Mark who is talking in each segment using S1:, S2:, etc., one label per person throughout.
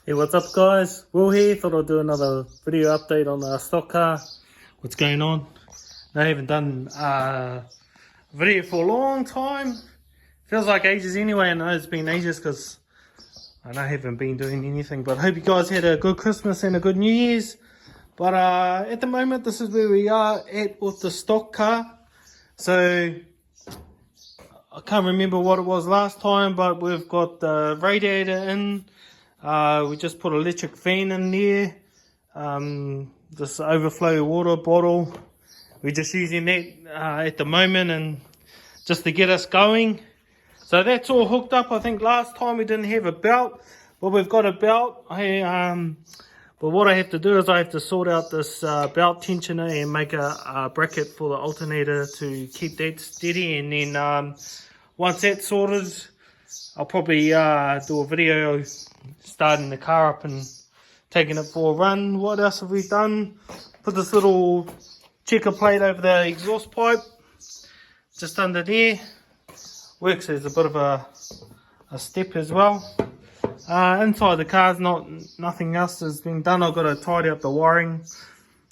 S1: Hey, what's up guys? Will here. Thought I'd do another video update on the stock car. What's going on? I haven't done a video for a long time. Feels like ages anyway. I know it's been ages because I haven't been doing anything. But I hope you guys had a good Christmas and a good New Year's. But at the moment, this is where we are at with the stock car. So I can't remember what it was last time, but we've got the radiator in. We just put an electric fan in there, this overflow water bottle. We're just using that at the moment and just to get us going. So that's all hooked up. I think last time we didn't have a belt, but we've got a belt. But what I have to do is I have to sort out this belt tensioner and make a bracket for the alternator to keep that steady. And then once that's sorted, I'll probably do a video starting the car up and taking it for a run. What else have we done? Put this little checker plate over the exhaust pipe, just under there. Works as a bit of a step as well. Inside the car's nothing else has been done. I've got to tidy up the wiring.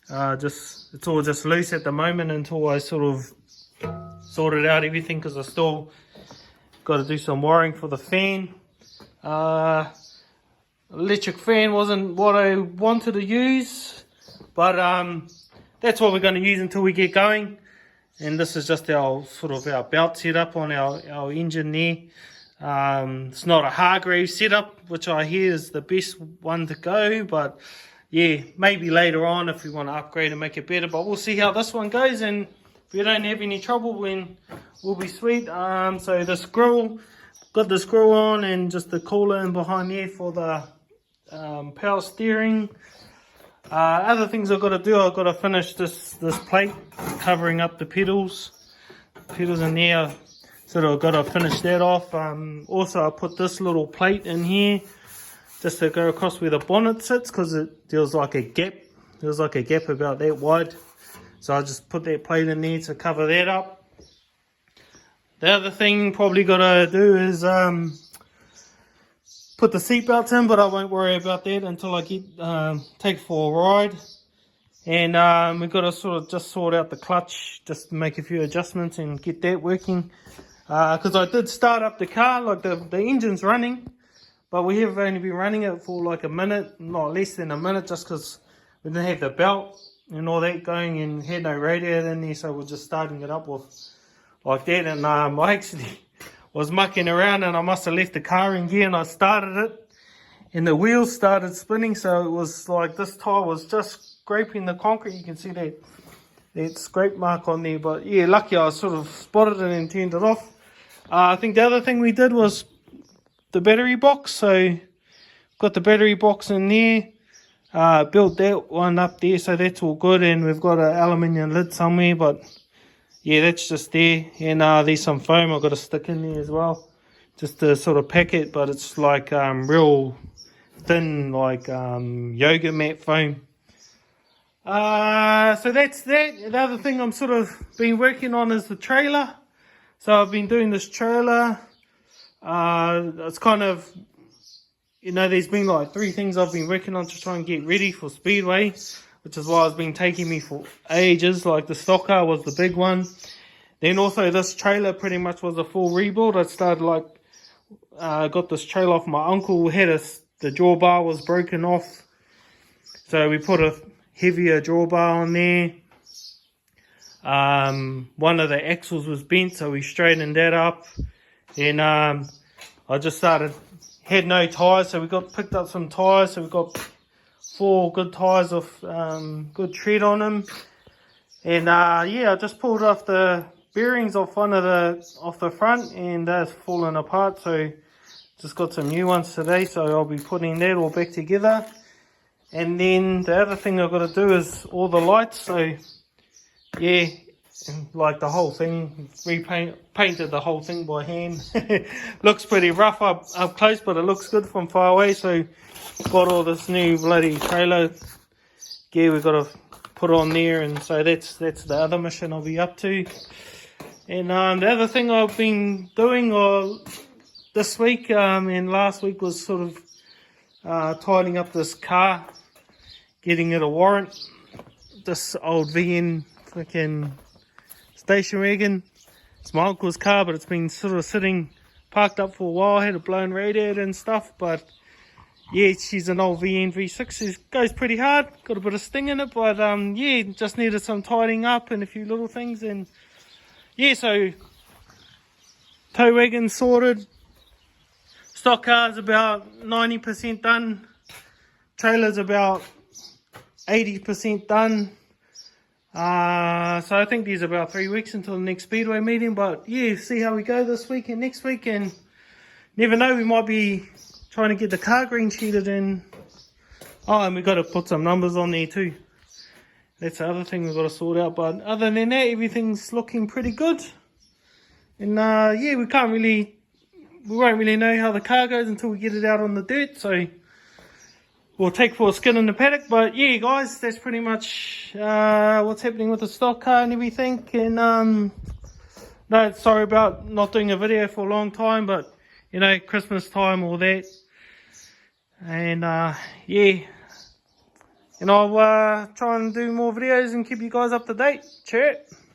S1: It's all just loose at the moment until I sort of sorted out everything, because I still got to do some wiring for the fan. Electric fan wasn't what I wanted to use, but that's what we're going to use until we get going. And this is just our belt setup on our engine there. It's not a Hargrave setup, which I hear is the best one to go, but yeah, maybe later on if we want to upgrade and make it better. But we'll see how this one goes, and if we don't have any trouble, then we'll be sweet. So this grill, got this grill on and just the cooler in behind there for the power steering. Other things I've got to do, I've got to finish this plate covering up the pedals in there. So I've got to finish that off. Also I put this little plate in here just to go across where the bonnet sits, because there was like a gap about that wide. So I just put that plate in there to cover that up. The other thing probably got to do is put the seatbelts in, but I won't worry about that until I get take it for a ride. And we've got to sort out the clutch, just make a few adjustments and get that working. Because I did start up the car, like the engine's running, but we have only been running it for like a minute, not less than a minute, just because we didn't have the belt and all that going and had no radiator in there, so we're just starting it up with like that. And I actually was mucking around and I must have left the car in gear, and I started it and the wheels started spinning, so it was like this tire was just scraping the concrete. You can see that scrape mark on there, but yeah, lucky I sort of spotted it and turned it off. I think the other thing we did was the battery box. So got the battery box in there, built that one up there, so that's all good. And we've got an aluminium lid somewhere, but yeah, that's just there. And there's some foam I've got to stick in there as well, just to sort of pack it, but it's like real thin, like yoga mat foam. So that's that. The other thing I'm sort of been working on is the trailer. So I've been doing this trailer. It's kind of, there's been like 3 things I've been working on to try and get ready for Speedway, which is why it's been taking me for ages. Like the Stockcar was the big one. Then also this trailer pretty much was a full rebuild. I started got this trailer off my uncle. The drawbar was broken off, so we put a heavier drawbar on there. One of the axles was bent, so we straightened that up. And I just had no tyres, so we picked up some tyres. So we got 4 good tyres of good tread on them. And yeah, I just pulled off the bearings off off the front, and that's fallen apart. So just got some new ones today, so I'll be putting that all back together. And then the other thing I've got to do is all the lights. So yeah, like the whole thing, painted the whole thing by hand. Looks pretty rough up close, but it looks good from far away. So got all this new bloody trailer gear we've got to put on there, and so that's the other mission I'll be up to. And the other thing I've been doing this week and last week was sort of tidying up this car, getting it a warrant. This old VN freaking station wagon. It's my uncle's car, but it's been sort of sitting parked up for a while. Had a blown radiator and stuff, but yeah, she's an old VN V6. It goes pretty hard, got a bit of sting in it, but yeah, just needed some tidying up and a few little things. And yeah, so tow wagon sorted, stock car's about 90% done, trailer's about 80% done. So I think there's about 3 weeks until the next Speedway meeting, but yeah, see how we go this week and next week, and never know, we might be trying to get the car green sheeted in. Oh, and we got to put some numbers on there too. That's the other thing we've got to sort out, but other than that, everything's looking pretty good. And yeah, we won't really know how the car goes until we get it out on the dirt, so we'll take for a skin in the paddock. But yeah, guys, that's pretty much what's happening with the stock car and everything. And no, sorry about not doing a video for a long time, but you know, Christmas time, all that. And yeah, and I'll try and do more videos and keep you guys up to date. Chat.